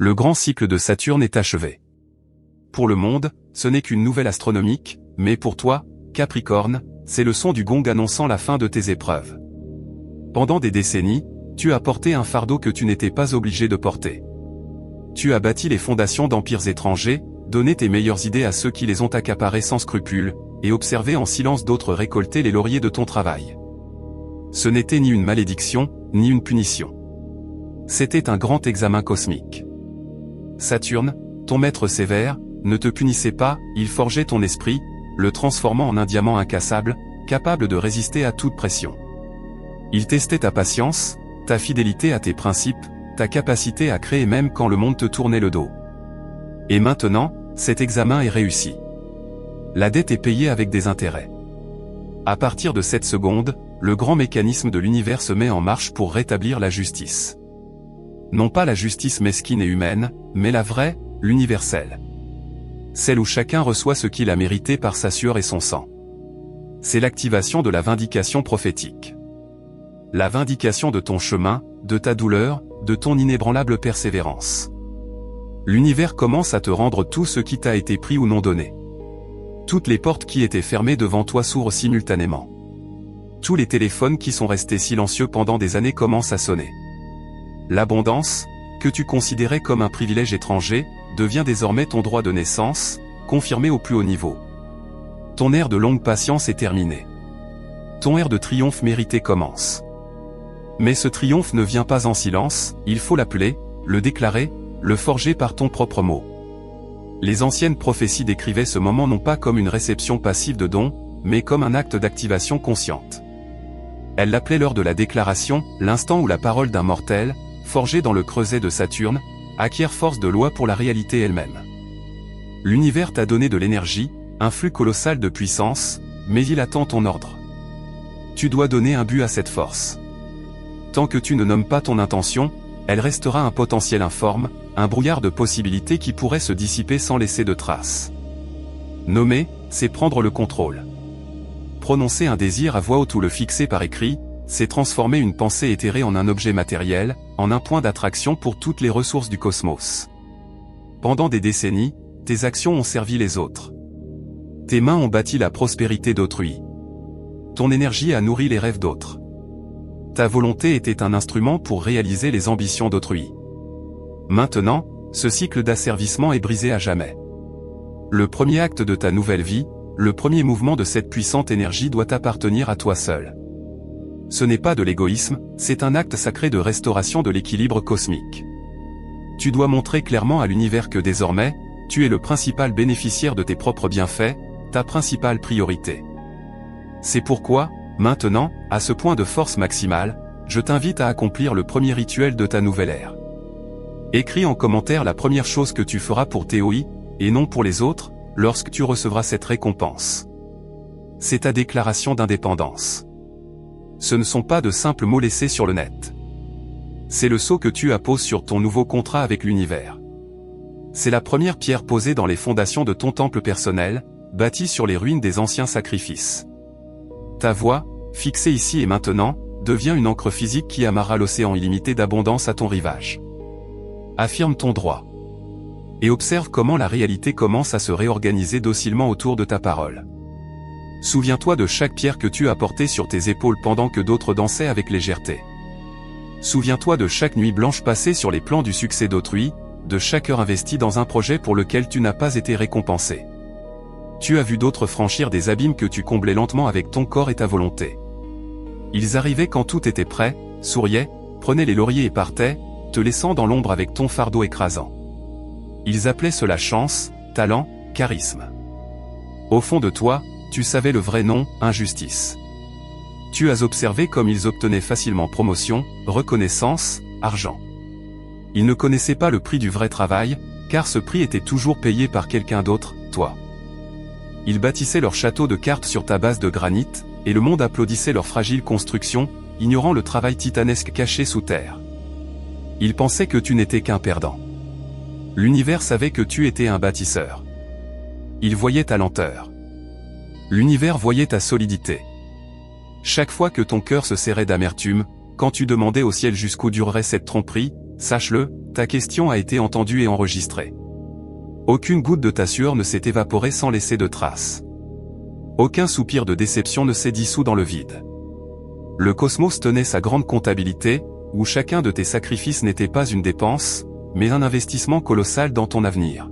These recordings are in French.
Le grand cycle de Saturne est achevé. Pour le monde, ce n'est qu'une nouvelle astronomique, mais pour toi, Capricorne, c'est le son du gong annonçant la fin de tes épreuves. Pendant des décennies, tu as porté un fardeau que tu n'étais pas obligé de porter. Tu as bâti les fondations d'empires étrangers, donné tes meilleures idées à ceux qui les ont accaparées sans scrupule, et observé en silence d'autres récolter les lauriers de ton travail. Ce n'était ni une malédiction, ni une punition. C'était un grand examen cosmique. Saturne, ton maître sévère, ne te punissait pas, il forgeait ton esprit, le transformant en un diamant incassable, capable de résister à toute pression. Il testait ta patience, ta fidélité à tes principes, ta capacité à créer même quand le monde te tournait le dos. Et maintenant, cet examen est réussi. La dette est payée avec des intérêts. À partir de cette seconde, le grand mécanisme de l'univers se met en marche pour rétablir la justice. Non pas la justice mesquine et humaine, mais la vraie, l'universelle. Celle où chacun reçoit ce qu'il a mérité par sa sueur et son sang. C'est l'activation de la vindication prophétique. La vindication de ton chemin, de ta douleur, de ton inébranlable persévérance. L'univers commence à te rendre tout ce qui t'a été pris ou non donné. Toutes les portes qui étaient fermées devant toi s'ouvrent simultanément. Tous les téléphones qui sont restés silencieux pendant des années commencent à sonner. L'abondance, que tu considérais comme un privilège étranger, devient désormais ton droit de naissance, confirmé au plus haut niveau. Ton ère de longue patience est terminé. Ton ère de triomphe mérité commence. Mais ce triomphe ne vient pas en silence, il faut l'appeler, le déclarer, le forger par ton propre mot. Les anciennes prophéties décrivaient ce moment non pas comme une réception passive de dons, mais comme un acte d'activation consciente. Elles l'appelaient l'heure de la déclaration, l'instant où la parole d'un mortel, forgée dans le creuset de Saturne, acquiert force de loi pour la réalité elle-même. L'univers t'a donné de l'énergie, un flux colossal de puissance, mais il attend ton ordre. Tu dois donner un but à cette force. Tant que tu ne nommes pas ton intention, elle restera un potentiel informe, un brouillard de possibilités qui pourrait se dissiper sans laisser de traces. Nommer, c'est prendre le contrôle. Prononcer un désir à voix haute ou le fixer par écrit, c'est transformer une pensée éthérée en un objet matériel, en un point d'attraction pour toutes les ressources du cosmos. Pendant des décennies, tes actions ont servi les autres. Tes mains ont bâti la prospérité d'autrui. Ton énergie a nourri les rêves d'autres. Ta volonté était un instrument pour réaliser les ambitions d'autrui. Maintenant, ce cycle d'asservissement est brisé à jamais. Le premier acte de ta nouvelle vie, le premier mouvement de cette puissante énergie doit appartenir à toi seul. Ce n'est pas de l'égoïsme, c'est un acte sacré de restauration de l'équilibre cosmique. Tu dois montrer clairement à l'univers que désormais, tu es le principal bénéficiaire de tes propres bienfaits, ta principale priorité. C'est pourquoi, maintenant, à ce point de force maximale, je t'invite à accomplir le premier rituel de ta nouvelle ère. Écris en commentaire la première chose que tu feras pour TOI, et non pour les autres, lorsque tu recevras cette récompense. C'est ta déclaration d'indépendance. Ce ne sont pas de simples mots laissés sur le net. C'est le sceau que tu apposes sur ton nouveau contrat avec l'univers. C'est la première pierre posée dans les fondations de ton temple personnel, bâti sur les ruines des anciens sacrifices. Ta voix, fixée ici et maintenant, devient une encre physique qui amarra l'océan illimité d'abondance à ton rivage. Affirme ton droit. Et observe comment la réalité commence à se réorganiser docilement autour de ta parole. Souviens-toi de chaque pierre que tu as portée sur tes épaules pendant que d'autres dansaient avec légèreté. Souviens-toi de chaque nuit blanche passée sur les plans du succès d'autrui, de chaque heure investie dans un projet pour lequel tu n'as pas été récompensé. Tu as vu d'autres franchir des abîmes que tu comblais lentement avec ton corps et ta volonté. Ils arrivaient quand tout était prêt, souriaient, prenaient les lauriers et partaient, te laissant dans l'ombre avec ton fardeau écrasant. Ils appelaient cela chance, talent, charisme. Au fond de toi, tu savais le vrai nom, injustice. Tu as observé comme ils obtenaient facilement promotion, reconnaissance, argent. Ils ne connaissaient pas le prix du vrai travail, car ce prix était toujours payé par quelqu'un d'autre, toi. Ils bâtissaient leur château de cartes sur ta base de granit, et le monde applaudissait leur fragile construction, ignorant le travail titanesque caché sous terre. Ils pensaient que tu n'étais qu'un perdant. L'univers savait que tu étais un bâtisseur. Il voyait ta lenteur. L'univers voyait ta solidité. Chaque fois que ton cœur se serrait d'amertume, quand tu demandais au ciel jusqu'où durerait cette tromperie, sache-le, ta question a été entendue et enregistrée. Aucune goutte de ta sueur ne s'est évaporée sans laisser de traces. Aucun soupir de déception ne s'est dissous dans le vide. Le cosmos tenait sa grande comptabilité, où chacun de tes sacrifices n'était pas une dépense, mais un investissement colossal dans ton avenir.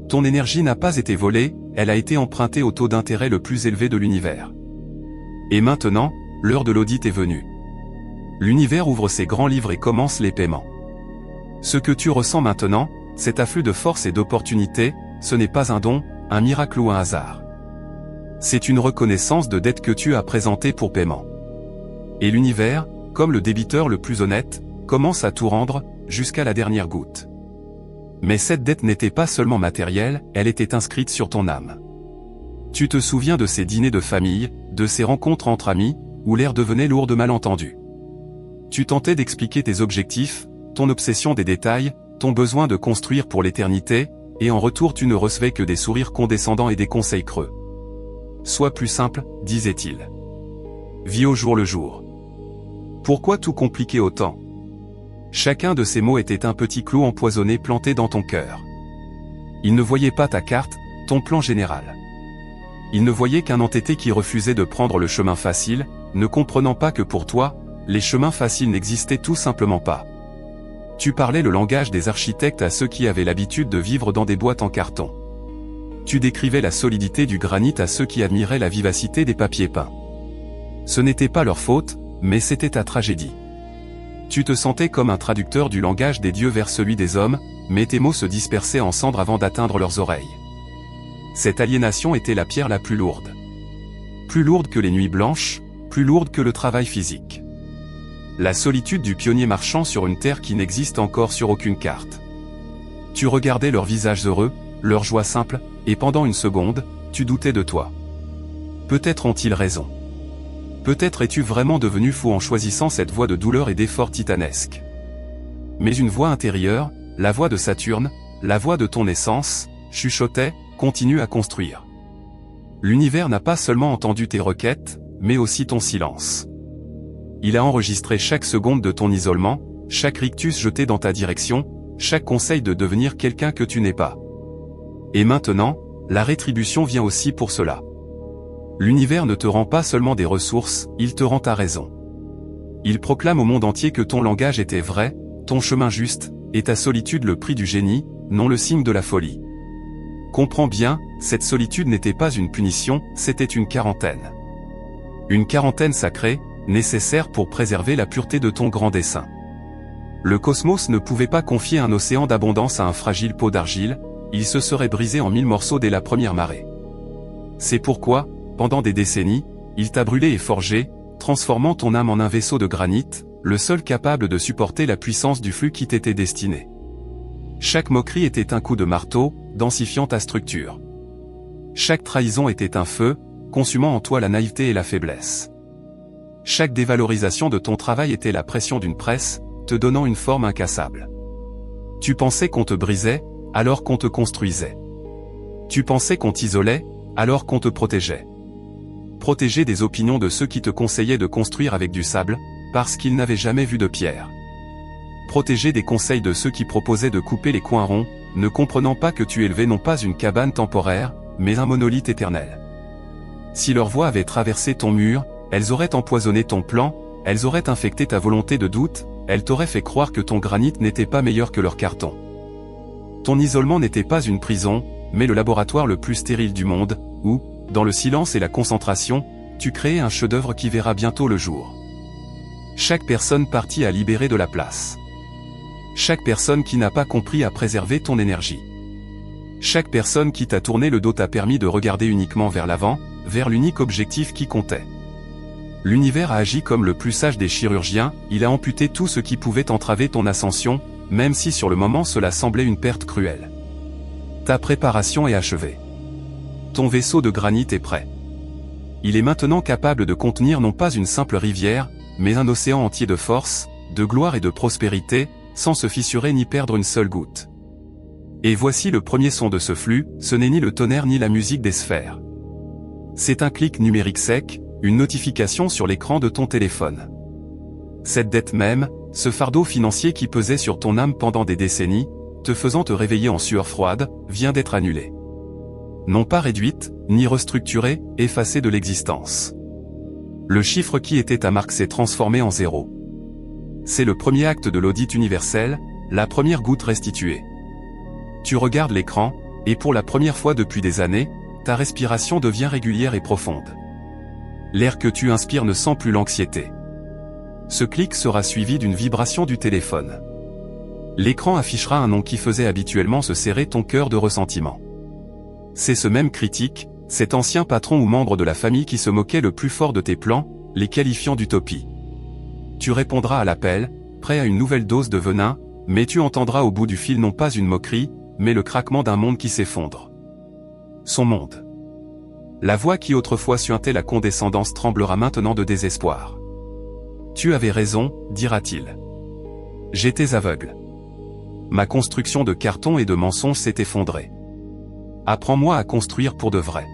Ton énergie n'a pas été volée, elle a été empruntée au taux d'intérêt le plus élevé de l'univers. Et maintenant, l'heure de l'audit est venue. L'univers ouvre ses grands livres et commence les paiements. Ce que tu ressens maintenant, cet afflux de force et d'opportunités, ce n'est pas un don, un miracle ou un hasard. C'est une reconnaissance de dette que tu as présentée pour paiement. Et l'univers, comme le débiteur le plus honnête, commence à tout rendre, jusqu'à la dernière goutte. Mais cette dette n'était pas seulement matérielle, elle était inscrite sur ton âme. Tu te souviens de ces dîners de famille, de ces rencontres entre amis, où l'air devenait lourd de malentendus. Tu tentais d'expliquer tes objectifs, ton obsession des détails, ton besoin de construire pour l'éternité, et en retour tu ne recevais que des sourires condescendants et des conseils creux. Sois plus simple, disait-il. Vis au jour le jour. Pourquoi tout compliquer autant? Chacun de ces mots était un petit clou empoisonné planté dans ton cœur. Il ne voyait pas ta carte, ton plan général. Il ne voyait qu'un entêté qui refusait de prendre le chemin facile, ne comprenant pas que pour toi, les chemins faciles n'existaient tout simplement pas. Tu parlais le langage des architectes à ceux qui avaient l'habitude de vivre dans des boîtes en carton. Tu décrivais la solidité du granit à ceux qui admiraient la vivacité des papiers peints. Ce n'était pas leur faute, mais c'était ta tragédie. Tu te sentais comme un traducteur du langage des dieux vers celui des hommes, mais tes mots se dispersaient en cendres avant d'atteindre leurs oreilles. Cette aliénation était la pierre la plus lourde. Plus lourde que les nuits blanches, plus lourde que le travail physique. La solitude du pionnier marchant sur une terre qui n'existe encore sur aucune carte. Tu regardais leurs visages heureux, leur joie simple, et pendant une seconde, tu doutais de toi. Peut-être ont-ils raison. Peut-être es-tu vraiment devenu fou en choisissant cette voie de douleur et d'effort titanesque. Mais une voix intérieure, la voix de Saturne, la voix de ton essence, chuchotait, continue à construire. L'univers n'a pas seulement entendu tes requêtes, mais aussi ton silence. Il a enregistré chaque seconde de ton isolement, chaque rictus jeté dans ta direction, chaque conseil de devenir quelqu'un que tu n'es pas. Et maintenant, la rétribution vient aussi pour cela. L'univers ne te rend pas seulement des ressources, il te rend ta raison. Il proclame au monde entier que ton langage était vrai, ton chemin juste, et ta solitude le prix du génie, non le signe de la folie. Comprends bien, cette solitude n'était pas une punition, c'était une quarantaine. Une quarantaine sacrée, nécessaire pour préserver la pureté de ton grand dessein. Le cosmos ne pouvait pas confier un océan d'abondance à un fragile pot d'argile, il se serait brisé en 1000 morceaux dès la première marée. C'est pourquoi, pendant des décennies, il t'a brûlé et forgé, transformant ton âme en un vaisseau de granit, le seul capable de supporter la puissance du flux qui t'était destiné. Chaque moquerie était un coup de marteau, densifiant ta structure. Chaque trahison était un feu, consumant en toi la naïveté et la faiblesse. Chaque dévalorisation de ton travail était la pression d'une presse, te donnant une forme incassable. Tu pensais qu'on te brisait, alors qu'on te construisait. Tu pensais qu'on t'isolait, alors qu'on te protégeait. Protéger des opinions de ceux qui te conseillaient de construire avec du sable, parce qu'ils n'avaient jamais vu de pierre. Protéger des conseils de ceux qui proposaient de couper les coins ronds, ne comprenant pas que tu élevais non pas une cabane temporaire, mais un monolithe éternel. Si leurs voix avaient traversé ton mur, elles auraient empoisonné ton plan, elles auraient infecté ta volonté de doute, elles t'auraient fait croire que ton granit n'était pas meilleur que leur carton. Ton isolement n'était pas une prison, mais le laboratoire le plus stérile du monde, où, dans le silence et la concentration, tu créais un chef-d'œuvre qui verra bientôt le jour. Chaque personne partie a libéré de la place. Chaque personne qui n'a pas compris a préservé ton énergie. Chaque personne qui t'a tourné le dos t'a permis de regarder uniquement vers l'avant, vers l'unique objectif qui comptait. L'univers a agi comme le plus sage des chirurgiens, il a amputé tout ce qui pouvait entraver ton ascension, même si sur le moment cela semblait une perte cruelle. Ta préparation est achevée. Ton vaisseau de granit est prêt. Il est maintenant capable de contenir non pas une simple rivière, mais un océan entier de force, de gloire et de prospérité, sans se fissurer ni perdre une seule goutte. Et voici le premier son de ce flux, ce n'est ni le tonnerre ni la musique des sphères. C'est un clic numérique sec, une notification sur l'écran de ton téléphone. Cette dette même, ce fardeau financier qui pesait sur ton âme pendant des décennies, te faisant te réveiller en sueur froide, vient d'être annulé. Non pas réduite, ni restructurée, effacée de l'existence. Le chiffre qui était ta marque s'est transformé en 0. C'est le premier acte de l'audit universel, la première goutte restituée. Tu regardes l'écran, et pour la première fois depuis des années, ta respiration devient régulière et profonde. L'air que tu inspires ne sent plus l'anxiété. Ce clic sera suivi d'une vibration du téléphone. L'écran affichera un nom qui faisait habituellement se serrer ton cœur de ressentiment. C'est ce même critique, cet ancien patron ou membre de la famille qui se moquait le plus fort de tes plans, les qualifiant d'utopie. Tu répondras à l'appel, prêt à une nouvelle dose de venin, mais tu entendras au bout du fil non pas une moquerie, mais le craquement d'un monde qui s'effondre. Son monde. La voix qui autrefois suintait la condescendance tremblera maintenant de désespoir. Tu avais raison, dira-t-il. J'étais aveugle. Ma construction de carton et de mensonges s'est effondrée. Apprends-moi à construire pour de vrai.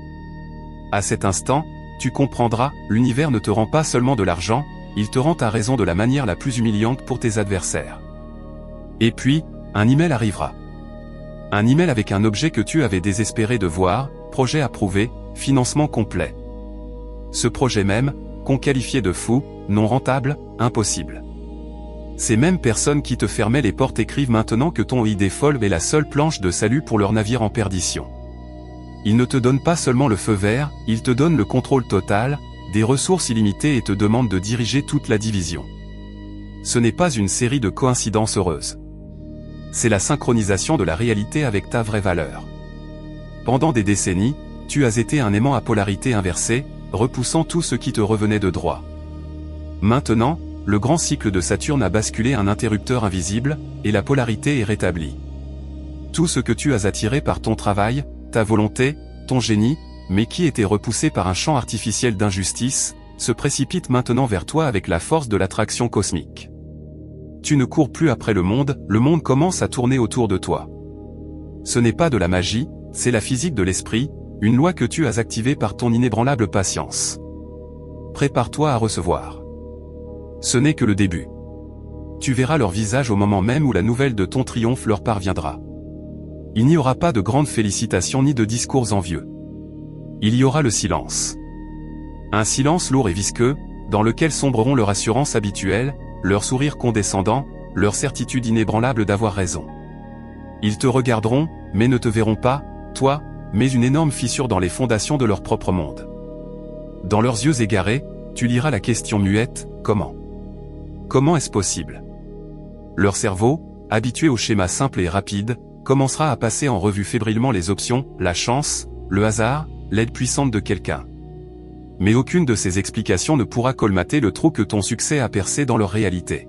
À cet instant, tu comprendras, l'univers ne te rend pas seulement de l'argent, il te rend ta raison de la manière la plus humiliante pour tes adversaires. Et puis, un email arrivera. Un email avec un objet que tu avais désespéré de voir, projet approuvé, financement complet. Ce projet même, qu'on qualifiait de fou, non rentable, impossible. Ces mêmes personnes qui te fermaient les portes écrivent maintenant que ton idée folle est la seule planche de salut pour leur navire en perdition. Ils ne te donnent pas seulement le feu vert, ils te donnent le contrôle total, des ressources illimitées et te demandent de diriger toute la division. Ce n'est pas une série de coïncidences heureuses. C'est la synchronisation de la réalité avec ta vraie valeur. Pendant des décennies, tu as été un aimant à polarité inversée, repoussant tout ce qui te revenait de droit. Maintenant, le grand cycle de Saturne a basculé un interrupteur invisible, et la polarité est rétablie. Tout ce que tu as attiré par ton travail, ta volonté, ton génie, mais qui était repoussé par un champ artificiel d'injustice, se précipite maintenant vers toi avec la force de l'attraction cosmique. Tu ne cours plus après le monde commence à tourner autour de toi. Ce n'est pas de la magie, c'est la physique de l'esprit, une loi que tu as activée par ton inébranlable patience. Prépare-toi à recevoir. Ce n'est que le début. Tu verras leur visage au moment même où la nouvelle de ton triomphe leur parviendra. Il n'y aura pas de grandes félicitations ni de discours envieux. Il y aura le silence. Un silence lourd et visqueux, dans lequel sombreront leur assurance habituelle, leur sourire condescendant, leur certitude inébranlable d'avoir raison. Ils te regarderont, mais ne te verront pas, toi, mais une énorme fissure dans les fondations de leur propre monde. Dans leurs yeux égarés, tu liras la question muette, comment ? Comment est-ce possible ? Leur cerveau, habitué au schéma simple et rapide, commencera à passer en revue fébrilement les options, la chance, le hasard, l'aide puissante de quelqu'un. Mais aucune de ces explications ne pourra colmater le trou que ton succès a percé dans leur réalité.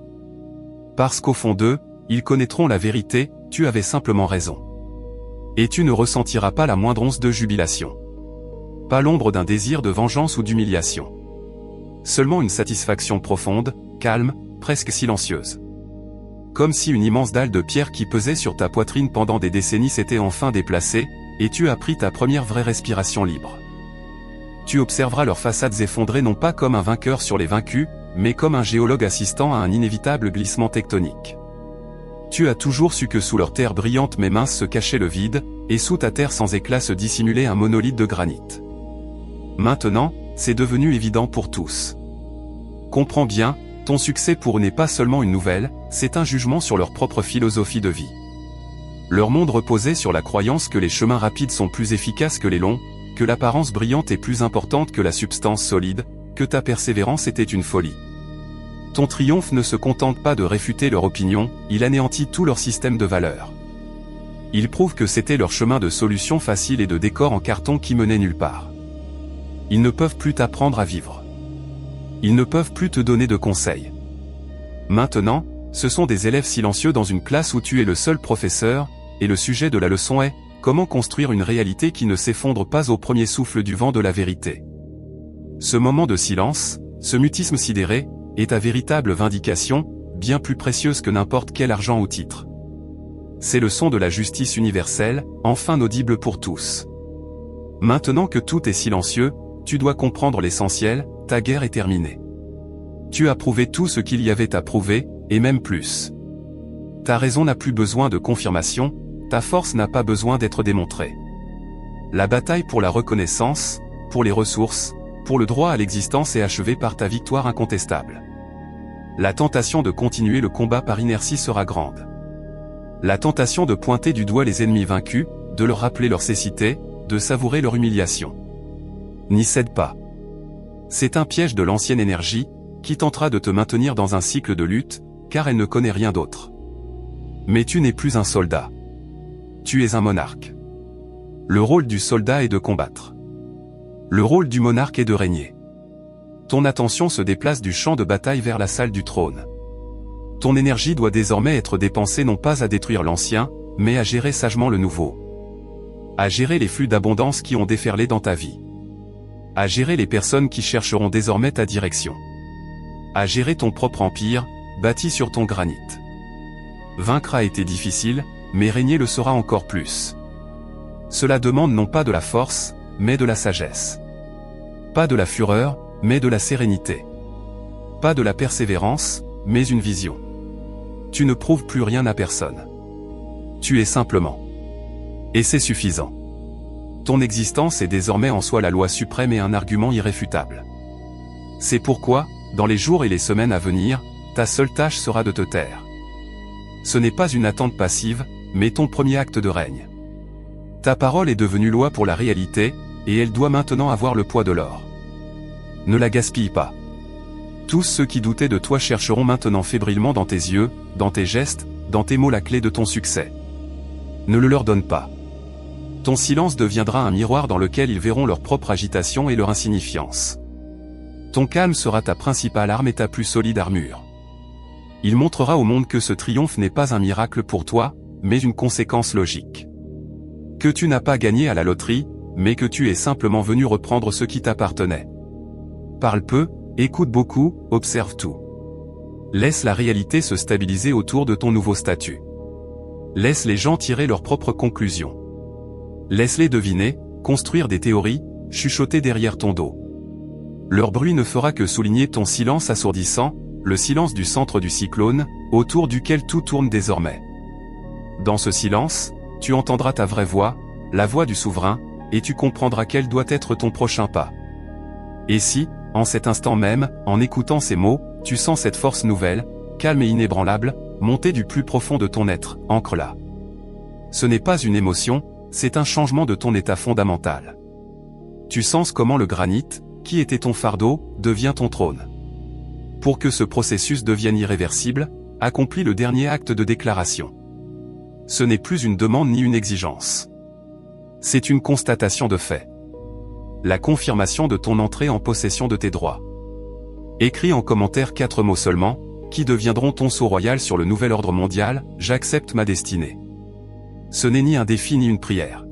Parce qu'au fond d'eux, ils connaîtront la vérité, tu avais simplement raison. Et tu ne ressentiras pas la moindre once de jubilation. Pas l'ombre d'un désir de vengeance ou d'humiliation. Seulement une satisfaction profonde, calme, presque silencieuse. Comme si une immense dalle de pierre qui pesait sur ta poitrine pendant des décennies s'était enfin déplacée, et tu as pris ta première vraie respiration libre. Tu observeras leurs façades effondrées non pas comme un vainqueur sur les vaincus, mais comme un géologue assistant à un inévitable glissement tectonique. Tu as toujours su que sous leur terre brillante mais mince se cachait le vide, et sous ta terre sans éclat se dissimulait un monolithe de granit. Maintenant, c'est devenu évident pour tous. Comprends bien, ton succès pour eux n'est pas seulement une nouvelle, c'est un jugement sur leur propre philosophie de vie. Leur monde reposait sur la croyance que les chemins rapides sont plus efficaces que les longs, que l'apparence brillante est plus importante que la substance solide, que ta persévérance était une folie. Ton triomphe ne se contente pas de réfuter leur opinion, il anéantit tout leur système de valeurs. Il prouve que c'était leur chemin de solution facile et de décor en carton qui menait nulle part. Ils ne peuvent plus t'apprendre à vivre. Ils ne peuvent plus te donner de conseils. Maintenant, ce sont des élèves silencieux dans une classe où tu es le seul professeur, et le sujet de la leçon est « Comment construire une réalité qui ne s'effondre pas au premier souffle du vent de la vérité ?» Ce moment de silence, ce mutisme sidéré, est ta véritable vindication, bien plus précieuse que n'importe quel argent ou titre. C'est le son de la justice universelle, enfin audible pour tous. Maintenant que tout est silencieux, tu dois comprendre l'essentiel, ta guerre est terminée. Tu as prouvé tout ce qu'il y avait à prouver, et même plus. Ta raison n'a plus besoin de confirmation, ta force n'a pas besoin d'être démontrée. La bataille pour la reconnaissance, pour les ressources, pour le droit à l'existence est achevée par ta victoire incontestable. La tentation de continuer le combat par inertie sera grande. La tentation de pointer du doigt les ennemis vaincus, de leur rappeler leur cécité, de savourer leur humiliation. N'y cède pas. C'est un piège de l'ancienne énergie, qui tentera de te maintenir dans un cycle de lutte, car elle ne connaît rien d'autre. Mais tu n'es plus un soldat. Tu es un monarque. Le rôle du soldat est de combattre. Le rôle du monarque est de régner. Ton attention se déplace du champ de bataille vers la salle du trône. Ton énergie doit désormais être dépensée non pas à détruire l'ancien, mais à gérer sagement le nouveau. À gérer les flux d'abondance qui ont déferlé dans ta vie. À gérer les personnes qui chercheront désormais ta direction. À gérer ton propre empire, bâti sur ton granit. Vaincre a été difficile, mais régner le sera encore plus. Cela demande non pas de la force, mais de la sagesse. Pas de la fureur, mais de la sérénité. Pas de la persévérance, mais une vision. Tu ne prouves plus rien à personne. Tu es simplement. Et c'est suffisant. Ton existence est désormais en soi la loi suprême et un argument irréfutable. C'est pourquoi, dans les jours et les semaines à venir, ta seule tâche sera de te taire. Ce n'est pas une attente passive, mais ton premier acte de règne. Ta parole est devenue loi pour la réalité, et elle doit maintenant avoir le poids de l'or. Ne la gaspille pas. Tous ceux qui doutaient de toi chercheront maintenant fébrilement dans tes yeux, dans tes gestes, dans tes mots la clé de ton succès. Ne le leur donne pas. Ton silence deviendra un miroir dans lequel ils verront leur propre agitation et leur insignifiance. Ton calme sera ta principale arme et ta plus solide armure. Il montrera au monde que ce triomphe n'est pas un miracle pour toi, mais une conséquence logique. Que tu n'as pas gagné à la loterie, mais que tu es simplement venu reprendre ce qui t'appartenait. Parle peu, écoute beaucoup, observe tout. Laisse la réalité se stabiliser autour de ton nouveau statut. Laisse les gens tirer leurs propres conclusions. Laisse-les deviner, construire des théories, chuchoter derrière ton dos. Leur bruit ne fera que souligner ton silence assourdissant, le silence du centre du cyclone, autour duquel tout tourne désormais. Dans ce silence, tu entendras ta vraie voix, la voix du souverain, et tu comprendras quel doit être ton prochain pas. Et si, en cet instant même, en écoutant ces mots, tu sens cette force nouvelle, calme et inébranlable, monter du plus profond de ton être, ancre-la. Ce n'est pas une émotion, c'est un changement de ton état fondamental. Tu sens comment le granit, qui était ton fardeau, devient ton trône. Pour que ce processus devienne irréversible, accomplis le dernier acte de déclaration. Ce n'est plus une demande ni une exigence. C'est une constatation de fait. La confirmation de ton entrée en possession de tes droits. Écris en commentaire 4 mots seulement, qui deviendront ton sceau royal sur le nouvel ordre mondial, j'accepte ma destinée. Ce n'est ni un défi ni une prière.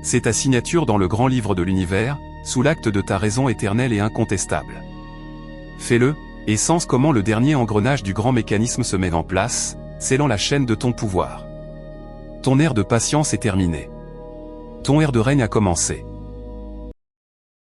C'est ta signature dans le grand livre de l'univers, sous l'acte de ta raison éternelle et incontestable. Fais-le, et sens comment le dernier engrenage du grand mécanisme se met en place, scellant la chaîne de ton pouvoir. Ton ère de patience est terminée. Ton ère de règne a commencé.